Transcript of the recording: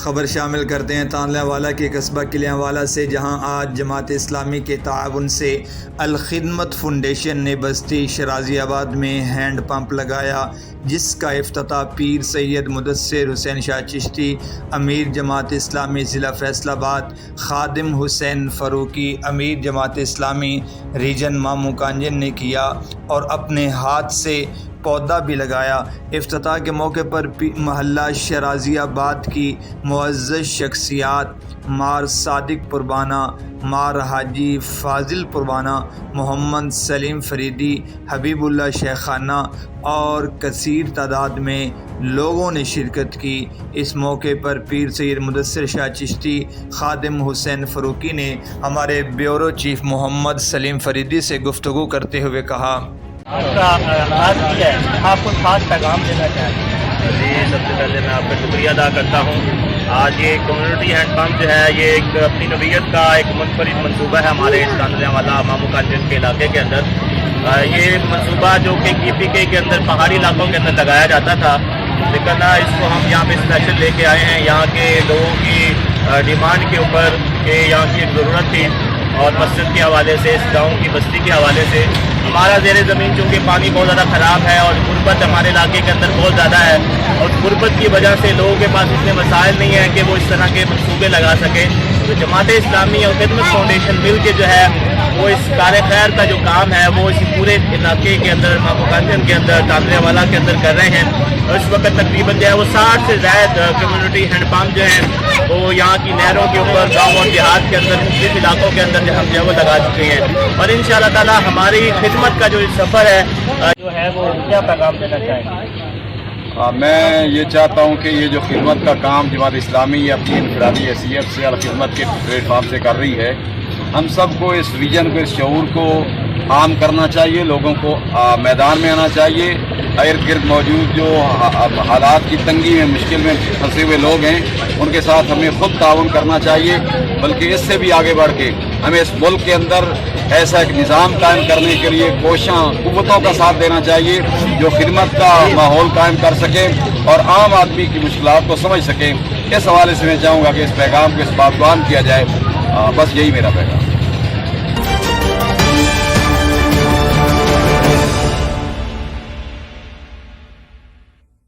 خبر شامل کرتے ہیں تانلہ والا کے قصبہ قلیاں والا سے، جہاں آج جماعت اسلامی کے تعاون سے الخدمت فاؤنڈیشن نے بستی شرازی آباد میں ہینڈ پمپ لگایا، جس کا افتتاح پیر سید مدثر حسین شاہ چشتی امیر جماعت اسلامی ضلع فیصل آباد، خادم حسین فاروقی امیر جماعت اسلامی ریجن مامو کانجن نے کیا اور اپنے ہاتھ سے پودا بھی لگایا۔ افتتاح کے موقع پر محلہ شرازی آباد کی معزز شخصیات مار صادق پربانہ، مار حاجی فاضل پربانہ، محمد سلیم فریدی، حبیب اللہ شیخانہ اور کثیر تعداد میں لوگوں نے شرکت کی۔ اس موقع پر پیر سید مدثر شاہ چشتی خادم حسین فاروقی نے ہمارے بیورو چیف محمد سلیم فریدی سے گفتگو کرتے ہوئے کہا، آپ کا آغاز کیا ہے، آپ کو خاص پیغام دینا چاہتے ہیں؟ سب سے پہلے میں آپ کا شکریہ ادا کرتا ہوں۔ آج یہ کمیونٹی ہینڈ پمپ جو ہے یہ ایک اپنی نوعیت کا ایک منفرد منصوبہ ہے ہمارے اس تانلہ والا مامو کانجن کے علاقے کے اندر۔ یہ منصوبہ جو کہ KPK کے اندر پہاڑی علاقوں کے اندر لگایا جاتا تھا، لیکن اس کو ہم یہاں پہ اسپیشل لے کے آئے ہیں یہاں کے لوگوں کی ڈیمانڈ کے اوپر کہ یہاں کی ایک ضرورت تھی، اور مسجد کے حوالے سے، اس گاؤں کی بستی کے حوالے سے ہمارا زیر زمین چونکہ پانی بہت زیادہ خراب ہے اور غربت ہمارے علاقے کے اندر بہت زیادہ ہے، اور غربت کی وجہ سے لوگوں کے پاس اتنے مسائل نہیں ہیں کہ وہ اس طرح کے منصوبے لگا سکیں۔ تو جماعت اسلامی اور خدمت فاؤنڈیشن مل کے جو ہے وہ اس کار خیر کا جو کام ہے وہ اس پورے علاقے کے اندر مامو کانجن کے اندر تانلہ والا کے اندر کر رہے ہیں۔ اور اس وقت تقریباً جو ہے وہ 60 سے زائد کمیونٹی ہینڈ پمپ جو ہیں وہ یہاں کی نہروں کے اوپر، گاؤں اور دیہات کے اندر مختلف علاقوں کے اندر جو ہم جو ہے وہ لگا چکے ہیں، اور انشاءاللہ تعالی ہماری خدمت کا جو سفر ہے جو ہے وہ کیا پیغام دینا چاہیں گے؟ میں یہ چاہتا ہوں کہ یہ جو خدمت کا کام جماعت اسلامی اپنی انفرادی حیثیت سے الخدمت کے پلیٹ فارم سے کر رہی ہے، ہم سب کو اس ویژن کو، اس شعور کو عام کرنا چاہیے، لوگوں کو میدان میں آنا چاہیے۔ ارد گرد موجود جو حالات کی تنگی میں، مشکل میں پھنسے ہوئے لوگ ہیں، ان کے ساتھ ہمیں خود تعاون کرنا چاہیے، بلکہ اس سے بھی آگے بڑھ کے ہمیں اس ملک کے اندر ایسا ایک نظام قائم کرنے کے لیے کوشاں قوتوں کا ساتھ دینا چاہیے جو خدمت کا ماحول قائم کر سکے اور عام آدمی کی مشکلات کو سمجھ سکے۔ اس حوالے سے میں چاہوں گا کہ اس پیغام کو، اس بات کو عام کیا جائے۔ بس یہی میرا پیغام۔